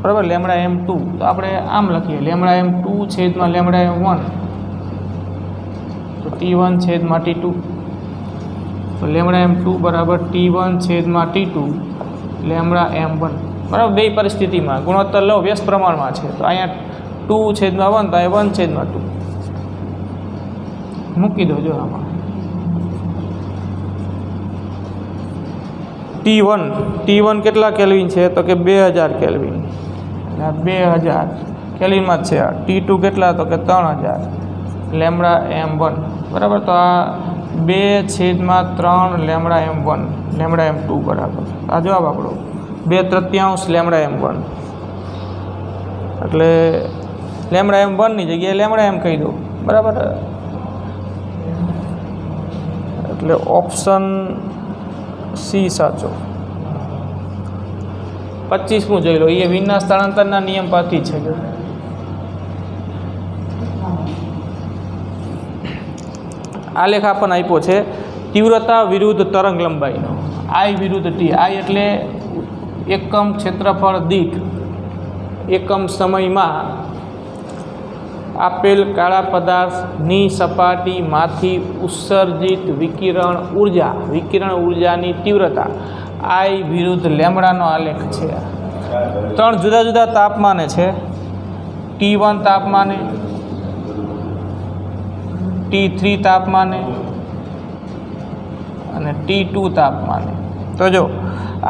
બરાબર, લેમડા M2 તો આપણે આમ લખીએ લેમડા M2 છેદમાં લેમડા M1 તો T1 છેદમાં T2 તો લેમડા M2 બરાબર T1 છેદમાં T2 લેમડા M1 બરાબર. બે પરિસ્થિતિમાં ગુણોત્તર લો વ્યસ્ત પ્રમાણમાં છે તો અહીંયા 2 છેદમાં 1 તો અહીંયા 1 છેદમાં 2 મૂકી દો. જો આમાં T1 કેટલા કેલ્વિન છે તો કે 2000 કેલ્વિન, એટલે 2000 કેલ્વિનમાં જ છે. આ T2 કેટલા તો કે 3000 લેમડા M1 બરાબર. તો આ 2 છેદમાં 3 લેમડા M1 લેમડા M2 બરાબર. આ જવાબ આપણો 2/3 લેમડા M1, એટલે લેમડા M1 ની જગ્યાએ લેમડા M કહી દો બરાબર. એટલે ઓપ્શન સી સાચો. 25મું જોઈ લો, એ વિના સ્થળાંતરના નિયમ પરથી છે. જો આલેખ આપણને આપ્યો છે તીવ્રતા વિરુદ્ધ તરંગ લંબાઈનો. I વિરુદ્ધ T. I એટલે એકમ ક્ષેત્રફળ દીઠ એકમ સમયમાં આપેલ કાળા પદાર્થની સપાટીમાંથી ઉત્સર્જિત વિકિરણ ઉર્જાની તીવ્રતા I વિરુદ્ધ લેમડાનો આલેખ છે. 3 જુદા જુદા તાપમાને છે. T1 તાપમાને, T3 તાપમાને અને T2 તાપમાને. તો જો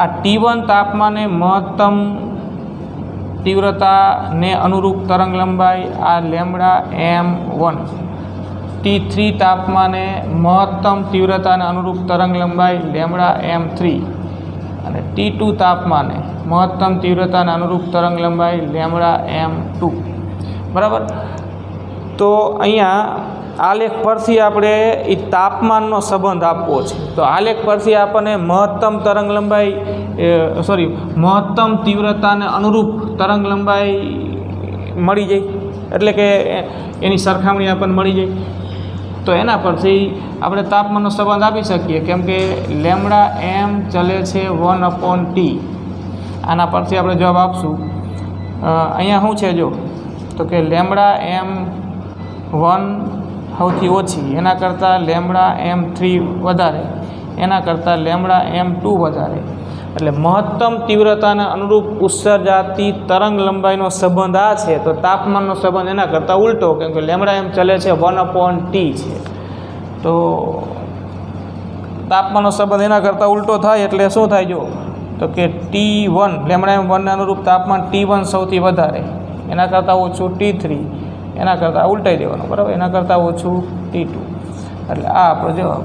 આ T1 તાપમાને મહત્તમ તીવ્રતાને અનુરૂપ તરંગ લંબાઈ આ લેમડા M1, T3 તાપમાને મહત્તમ તીવ્રતાને અનુરૂપ તરંગ લંબાઈ લેમડા M3 અને T2 તાપમાને મહત્તમ તીવ્રતાને અનુરૂપ તરંગ લંબાઈ લેમડા M2 બરાબર. તો અહીંયા આલેખ પરથી આપણે એ તાપમાનનો સંબંધ આપવો છે. તો આલેખ પરથી આપણને મહત્તમ તરંગ લંબાઈ મહત્તમ તીવ્રતાને અનુરૂપ તરંગ લંબાઈ મળી જાય, એટલે કે એની સરખામણી આપણને મળી જાય. તો એના પરથી આપણે તાપમાનનો સંબંધ આપી શકીએ, કેમ કે લેમડા M ચલે છે 1/T. આના પરથી આપણે જવાબ આપશું. અહીંયા શું છે જો તો કે લેમડા M1 સૌથી ઓછી, એના કરતાં લેમડા M3 વધારે, એના કરતાં લેમડા M2 વધારે. એટલે મહત્તમ તીવ્રતાને અનુરૂપ ઉત્સર્જાતી તરંગ લંબાઈનો સંબંધ આ છે. તો તાપમાનનો સંબંધ એના કરતાં ઉલટો, કેમ કે લેમડા M ચલે છે 1/T છે. તો તાપમાનનો સંબંધ એના કરતાં ઉલટો થાય એટલે શું થાય જો તો કે T1 લેમડા M1 ને અનુરૂપ તાપમાન T1 સૌથી વધારે, એના કરતાં ઓછું T3, એના કરતાં ઉલટાઈ દેવાનું બરાબર, એના કરતાં ઓછું T2. એટલે આ આપણો જવાબ.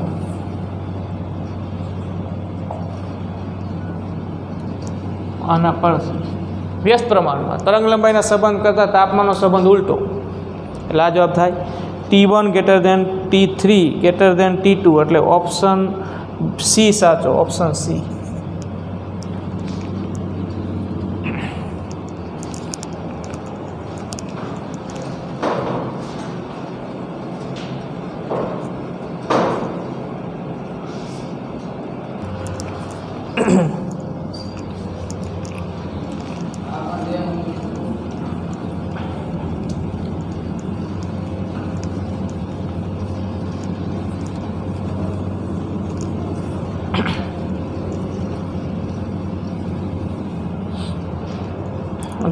આના પરથી વ્યસ્ત પ્રમાણમાં તરંગ લંબાઈના સંબંધ કરતાં તાપમાનનો સંબંધ ઉલટો, એટલે આ જવાબ થાય T1 > T3 > T2. એટલે ઓપ્શન સી સાચો, ઓપ્શન સી.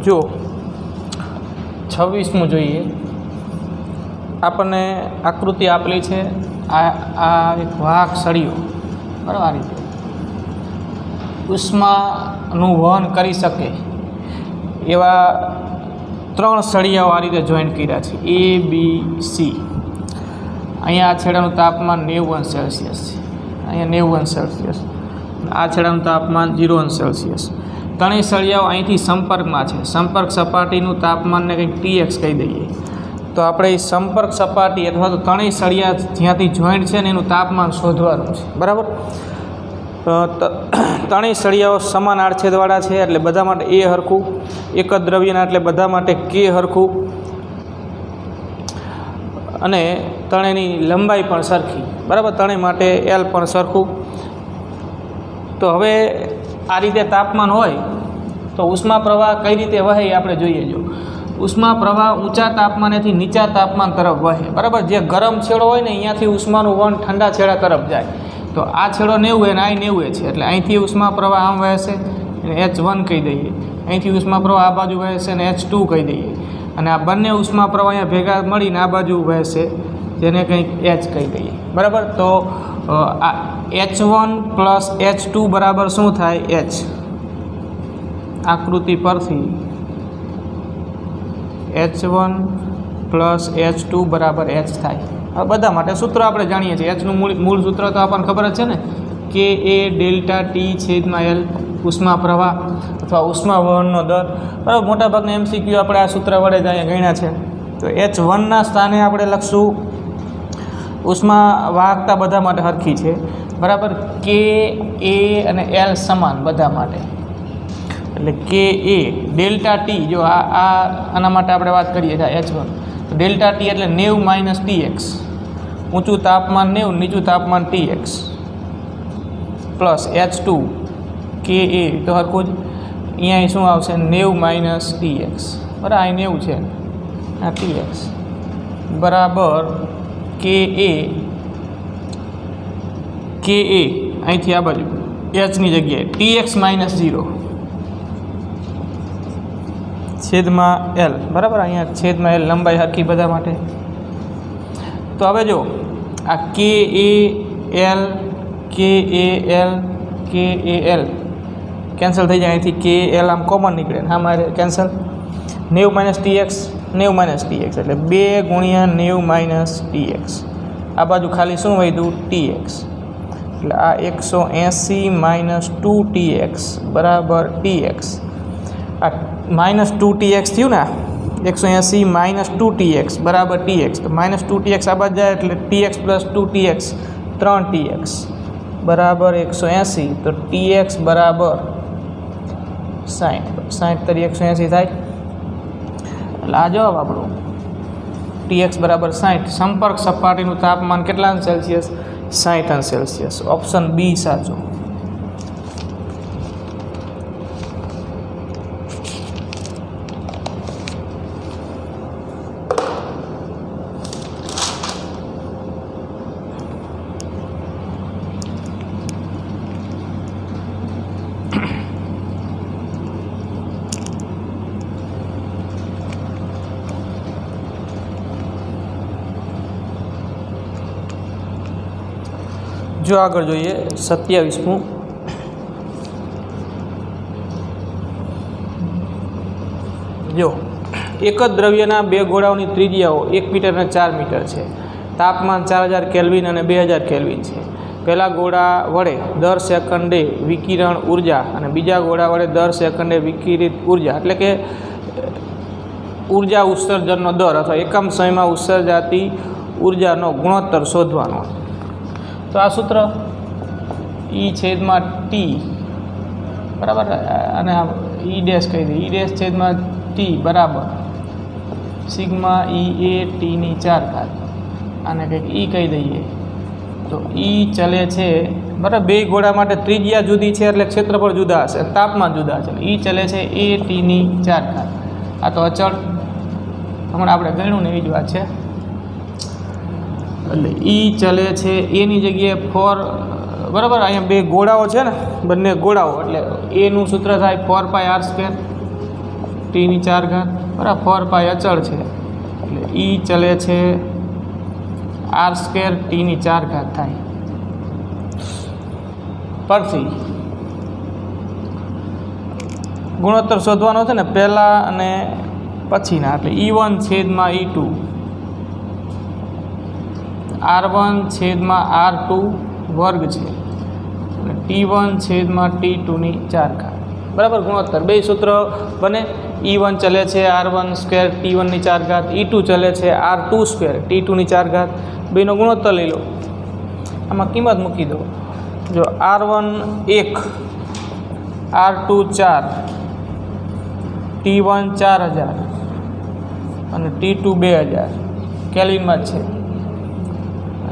જો 26મું જોઈએ. આપણને આકૃતિ આપેલી છે. આ એક વાહક સળીઓ બરાબર આ રીતે ઉષ્માનું વહન કરી શકે એવા 3 સળિયાઓ આ રીતે જોઈન્ટ કર્યા છે, ABC. અહીંયા આ છેડાનું તાપમાન 90°C છે, અહીંયા 90°C. આ છેડાનું તાપમાન 0°C. ત્રણેય સળિયાઓ અહીંથી સંપર્કમાં છે. સંપર્ક સપાટીનું તાપમાનને કંઈક TX કહી દઈએ. તો આપણે એ સંપર્ક સપાટી અથવા તો ત્રણેય સળિયા જ્યાંથી જોઈન્ટ છે ને એનું તાપમાન શોધવાનું છે બરાબર. ત્રણેય સળિયાઓ સમાન આડછેદવાળા છે, એટલે બધા માટે A હરખું, એક જ દ્રવ્યના એટલે બધા માટે K હરખું, અને ત્રણેયની લંબાઈ પણ સરખી બરાબર, ત્રણેય માટે L પણ સરખું. તો હવે આ રીતે તાપમાન હોય તો ઉષ્મા પ્રવાહ કઈ રીતે વહે એ આપણે જોઈએ. જો ઉષ્મા પ્રવાહ ઊંચા તાપમાનેથી નીચા તાપમાન તરફ વહે, બરાબર. જે ગરમ છેડો હોય ને અહીંયાથી ઉષ્માનું વહન ઠંડા છેડા તરફ જાય. તો આ છેડો 90 અને આ 90 છે, એટલે અહીંથી ઉષ્મા પ્રવાહ આમ વહેશે એને H1 કહી દઈએ. અહીંથી ઉષ્મા પ્રવાહ આ બાજુ વહેશે અને H2 કહી દઈએ. અને આ બંને ઉષ્મા પ્રવાહ અહીંયા ભેગા મળીને આ બાજુ વહેશે, જેને કંઈક H કહી દઈએ, બરાબર. તો આ H1 પ્લસ H2 બરાબર શું થાય? H. આકૃતિ પરથી H1 પ્લસ H2 બરાબર H થાય. હવે બધા માટે સૂત્ર આપણે જાણીએ છીએ. Hનું મૂળ સૂત્ર તો આપણને ખબર જ છે ને, કે એ ડેલ્ટા ટી છેદમાં L ઉષ્મા પ્રવાહ અથવા ઉષ્મા વહનનો દર, બરાબર. મોટાભાગના MCQ આપણે આ સૂત્ર વડે જ અહીંયા ગણ્યા છે. તો H1ના સ્થાને આપણે લખશું, ઉષ્મા વાહકતા બધા માટે સરખી છે, બરાબર. કે એ અને L સમાન બધા માટે, એટલે કે એ ડેલ્ટા ટી. જો આના માટે આપણે વાત કરીએ છીએ H1, ડેલ્ટા ટી એટલે 90 માઇનસ TX, ઊંચું તાપમાન 90, નીચું તાપમાન TX, પ્લસ H2 કે એ તો હરખું જ. અહીંયા શું આવશે? 90 માઇનસ TX, બરાબર. આ 90 છે, આ TX બરાબર કે એ અહીંથી આ બાજુ Hની જગ્યાએ TX માઇનસ 0 છેદમાં L, બરાબર. અહીંયા છેદમાં L લંબાઈ હરખી બધા માટે. તો હવે જો આ કે એ L કેન્સલ થઈ જાય. અહીંથી કે L આમ કોમન નીકળે, હા મારે cancel. 90 minus TX, 90 minus TX એટલે 2 ગુણ્યા 90 માઇનસ TX. આ બાજુ ખાલી શું વધ્યું? TX. એટલે આ 180 માઇનસ 2TX બરાબર TX. આ માઇનસ 2TX થયું ને, 180 માઇનસ 2TX બરાબર TX. તો માઇનસ 2TX આ બાજુ જાય એટલે TX પ્લસ 2TX 3TX બરાબર 180. તો TX બરાબર 60 તરી 180 થાય. એટલે આ જવાબ આપણો TX બરાબર 60. સંપર્ક સપાટીનું તાપમાન કેટલા અંશ સેલ્સિયસ? 60 અંશ સેલ્સિયસ. ઓપ્શન બી સાચો. જો આગળ જોઈએ 27મું. જો એક જ દ્રવ્યના બે ગોળાઓની ત્રિજ્યાઓ 1 મીટર અને 4 મીટર છે. તાપમાન 4000 કેલ્વિન અને 2000 કેલ્વિન છે. પહેલા ગોળા વડે દર સેકન્ડે વિકિરણ ઉર્જા અને બીજા ગોળા વડે દર સેકન્ડે વિકિરિત ઉર્જા, એટલે કે ઉર્જા ઉત્સર્જનનો દર અથવા એકમ સમયમાં ઉત્સર્જાતી ઉર્જાનો ગુણોત્તર શોધવાનો. તો આ સૂત્ર E છેદમાં T, બરાબર. અને E ડેશ કહી દઈએ. E ડેશ છેદમાં T બરાબર સિગ્મા EA Tની 4 આને કંઈક E કહી દઈએ. તો E ચલે છે, બરાબર. બે ગોળા માટે ત્રિજ્યા જુદી છે એટલે ક્ષેત્રફળ જુદા હશે, તાપમાન જુદા છે. E ચલે છે A Tની 4. આ તો અચળ હમણાં આપણે ગણ્યું ને એવી જ વાત છે. એટલે E ચલે છે એની જગ્યાએ 4, બરાબર. અહીંયા બે ગોળાઓ છે ને, બંને ગોળાઓ, એટલે એનું સૂત્ર થાય 4πr² Tની 4, બરાબર. 4π અચળ છે એટલે E ચલે છે r² Tની 4 થાય. પરથી ગુણોત્તર શોધવાનો છે ને પહેલાં અને પછીના, એટલે E1 છેદમાં E2, R1 છેદમાં R2 વર્ગ છે અને T1 છેદમાં T2ની 4, બરાબર. ગુણોત્તર બે સૂત્ર બને. E1 ચલે છે R1² T1ની 4, E2 ચલે છે R2² T2ની 4. બેનો ગુણોત્તર લઈ લો, આમાં કિંમત મૂકી દો. જો R1 1, R2 4, T1 4000 અને T2 2000 કેલ્વિનમાં જ છે,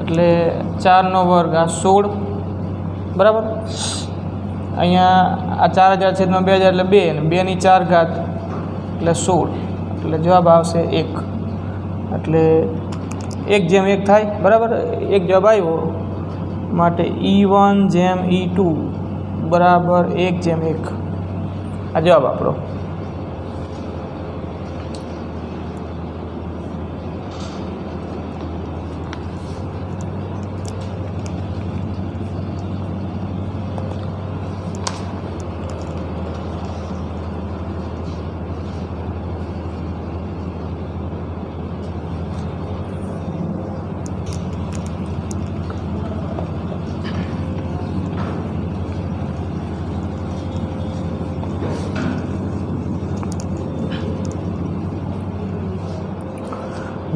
એટલે 4નો વર્ગ આ 16, બરાબર. અહીંયા આ 4000/2000 એટલે 2 અને 2 ની 4 ઘાત એટલે 16 એટલે જવાબ આવશે 1 એટલે 1/1 થાય બરાબર 1 જવાબ આવ્યો માટે E1/E2 બરાબર 1/1 આ જવાબ આપણો।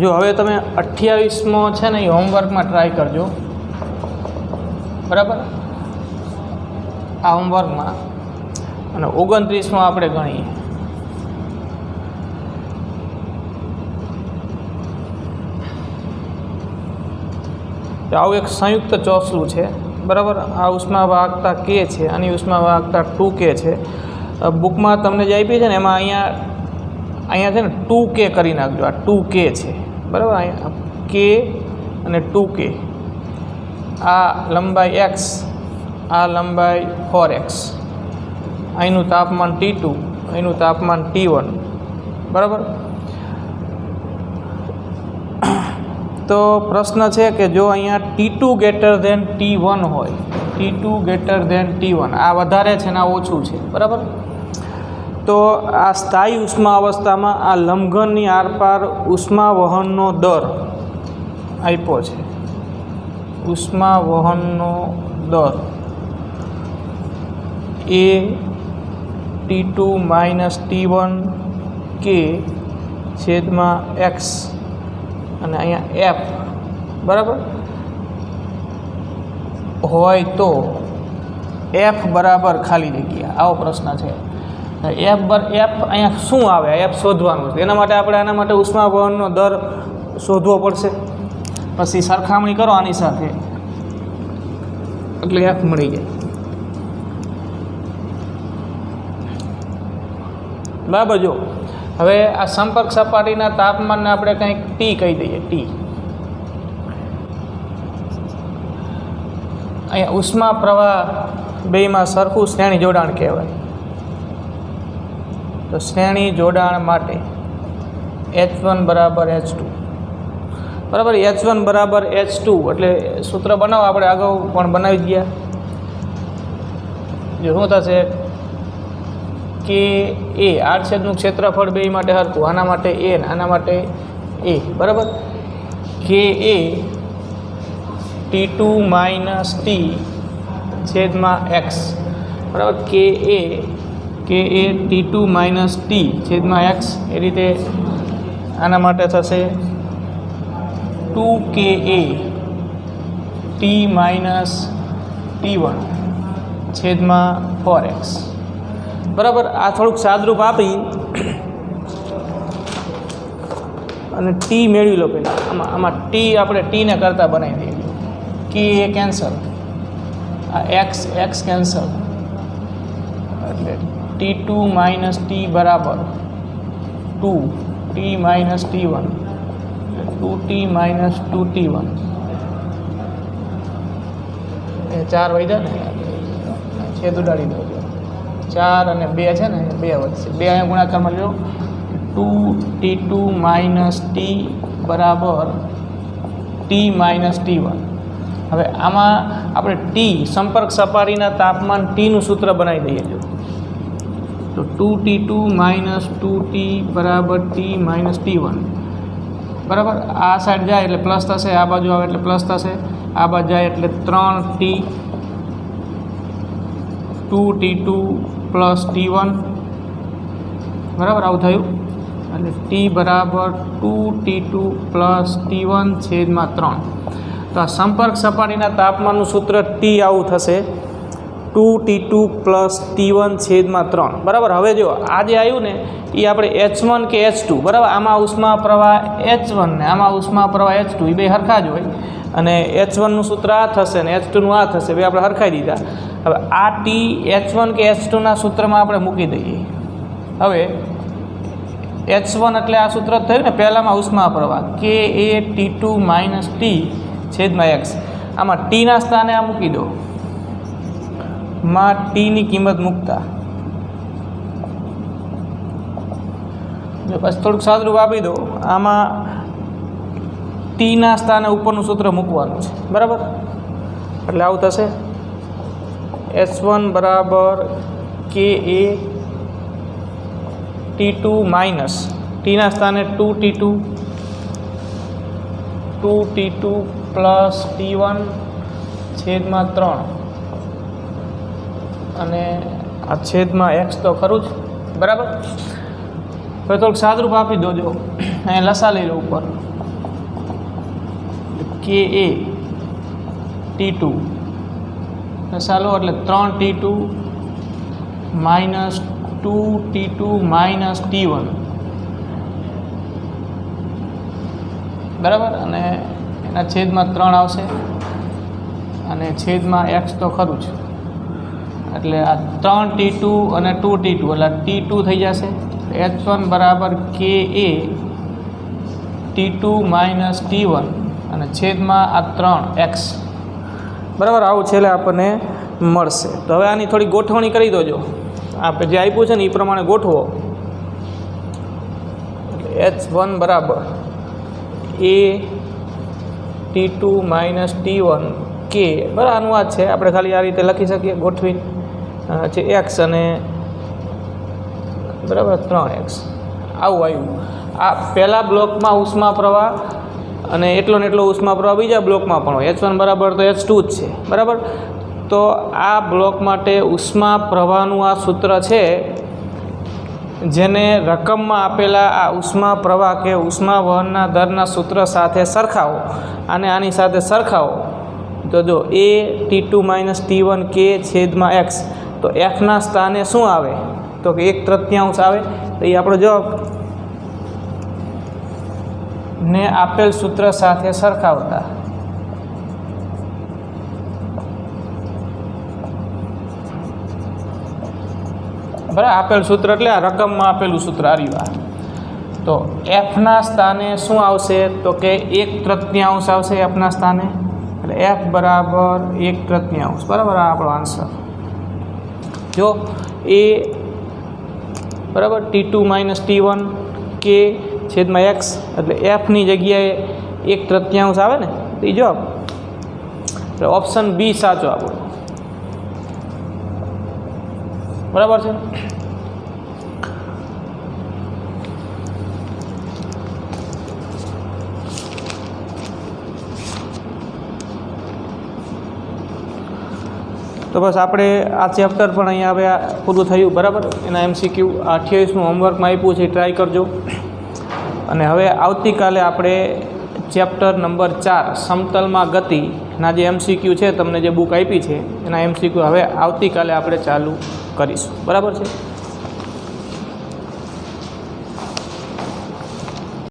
જો હવે તમે 28મો છે ને એ હોમવર્કમાં ટ્રાય કરજો બરાબર આ હોમવર્કમાં અને 29મો આપણે ગણીએ। આવું એક સંયુક્ત ચોસલું છે બરાબર આ ઉષ્મા વાહકતા K છે આની ઉષ્મા વાહકતા 2K છે। બુકમાં તમને જે આપી છે ને એમાં અહીંયા છે ને 2K કરી નાખજો આ 2K છે બરાબર અહીંયા K અને 2K આ લંબાઈ x આ લંબાઈ 4x અહીંનું તાપમાન T2 અહીંનું તાપમાન T1 બરાબર। તો પ્રશ્ન છે કે જો અહીંયા T2 > T1 હોય T2 > T1 આ વધારે છે ને આ ઓછું છે બરાબર। તો આ સ્થાયી ઉષ્મા અવસ્થામાં આ લંબઘનની આરપાર ઉષ્મા વહનનો દર આપ્યો છે ઉષ્મા વહનનો દર એ T2 - T1 K / x અને અહીંયા F બરાબર હોય તો F બરાબર ખાલી જગ્યા આવો પ્રશ્ન છે। F અહીંયા શું આવે F શોધવાનું છે એના માટે આપણે આના માટે ઉષ્મા વહનનો દર શોધવો પડશે પછી સરખામણી કરો આની સાથે એટલે F મળી જાય બરાબર। જો હવે આ સંપર્ક સપાટીના તાપમાનને આપણે કંઈક T કહી દઈએ T અહીંયા ઉષ્મા પ્રવાહ બેયમાં સરખું શ્રેણી જોડાણ કહેવાય। તો શ્રેણી જોડાણ માટે H1 = H2 બરાબર H1 = H2 એટલે સૂત્ર બનાવો આપણે અગાઉ પણ બનાવી ગયા। જો શું થશે કે એ આડછેદનું ક્ષેત્રફળ બે માટે હરખું આના માટે A ને આના માટે A બરાબર કે A T2 - T / x બરાબર કે A T2 - T / x એ રીતે આના માટે થશે 2KA T - T1 / 4x બરાબર। આ થોડુંક સાદરૂપ આપી અને T મેળવી લો પહેલાં આમાં T આપણે Tને કરતાં બનાવી દઈએ કે એ કેન્સલ આ x કેન્સલ એટલે T2 - T બરાબર 2T - T1 2T - 2T1 એ 4 વધ્યા ને છેદ ઉડાડી દો 4 અને 2 છે ને 2 વધશે 2 અહીંયા ગુણાકારમાં લો 2T2 - T બરાબર T - T1 હવે આમાં આપણે T સંપર્ક સપાટીના તાપમાન Tનું સૂત્ર બનાવી દઈએ જો તો 2T2 - 2T બરાબર T - T1 બરાબર આ સાઈડ જાય એટલે પ્લસ થશે આ બાજુ આવે એટલે પ્લસ થશે આ બાજુ જાય એટલે 3T 2T2 + T1 બરાબર આવું થયું એટલે T બરાબર 2T2 + T1 / 3 તો આ સંપર્ક સપાટીના તાપમાનનું સૂત્ર T આવું થશે 2T2 + T1 / 3 બરાબર। હવે જો આ જે આવ્યું ને એ આપણે H1 કે H2 બરાબર આમાં ઉષ્મા પ્રવાહ H1 ને આમાં ઉષ્મા પ્રવાહ H2 એ બે સરખા જ હોય અને H1નું સૂત્ર આ થશે ને H2નું આ થશે બે આપણે સરખાઈ દીધા હવે આ ટી H1 કે H2ના સૂત્રમાં આપણે મૂકી દઈએ. હવે H1 એટલે આ સૂત્ર થયું ને પહેલામાં ઉષ્મા પ્રવાહ કે એ T2 માઇનસ ટી છેદમાં એક્સ. આમાં ટીના સ્થાને આ મૂકી દો, માં ટીની કિંમત મૂકતા બસ થોડુંક સાદુરૂપ આપી દો. આમાં ટીના સ્થાને ઉપરનું સૂત્ર મૂકવાનું છે, બરાબર. એટલે આવું થશે H1 બરાબર કે એ T2 માઇનસ ટીના સ્થાને 2T2 પ્લસ T1 છેદમાં 3 અને આ છેદમાં એક્સ તો ખરું જ, બરાબર. હવે થોડુંક સાદુરૂપ આપી દો. જો અહીંયા લસા લઈ લો ઉપર કે એ T2 લસા લો એટલે 3T2 minus 2T2 minus T1, બરાબર. અને એના છેદમાં 3 આવશે અને છેદમાં એક્સ તો ખરું જ. એટલે આ 3T2 અને 2T2 એટલે T2 થઈ જશે. H1 બરાબર કે એ T2 માઇનસ T1 અને છેદમાં આ 3x, બરાબર. આવું છેલ્લે આપણને મળશે. તો હવે આની થોડી ગોઠવણી કરી દોજો. આપણે જે આપ્યું છે ને એ પ્રમાણે ગોઠવો. H1 બરાબર એ T2 માઇનસ T1 કે, બરાબર. આનું આ છે, આપણે ખાલી આ રીતે લખી શકીએ ગોઠવીને છે એક્સ અને બરાબર 3x. આવું આવ્યું. આ પહેલા બ્લોકમાં ઉષ્મા પ્રવાહ અને એટલો ને એટલો ઉષ્મા પ્રવાહ બીજા બ્લોકમાં પણ હોય. H1 બરાબર તો H2 જ છે, બરાબર. તો આ બ્લોક માટે ઉષ્મા પ્રવાહનું આ સૂત્ર છે, જેને રકમમાં આપેલા આ ઉષ્મા પ્રવાહ કે ઉષ્મા વહનના દરના સૂત્ર સાથે સરખાવો. આને આની સાથે સરખાવો તો જો એ T2 માઇનસ T1 કે છેદમાં એક્સ, તો એફના સ્થાને શું આવે તો કે 1/3 આવે. તો એ આપણો જવાબ ને આપેલ સૂત્ર સાથે સરખાવતા બરાબર. આપેલ સૂત્ર એટલે આ રકમમાં આપેલું સૂત્ર આવ્યું. તો એફના સ્થાને શું આવશે તો કે 1/3 આવશે એફના સ્થાને. એટલે એફ બરાબર 1/3, બરાબર. આ આપણો આન્સર. જો એ બરાબર T2 માઇનસ T1 કે છેદમાં એક્સ, એટલે એફની જગ્યાએ 1/3 આવે ને, એ જવાબ. એટલે ઓપ્શન બી સાચો આપણો, બરાબર છે. તો બસ આપણે આ ચેપ્ટર પણ અહીંયા હવે પૂરું થયું, બરાબર. એના MCQ 28નું હોમવર્કમાં આપ્યું છે, ટ્રાય કરજો. અને હવે આવતીકાલે આપણે ચેપ્ટર નંબર 4 સમતલમાં ગતિના જે MCQ છે, તમને જે બુક આપી છે એના MCQ હવે આવતીકાલે આપણે ચાલુ કરીશું, બરાબર છે.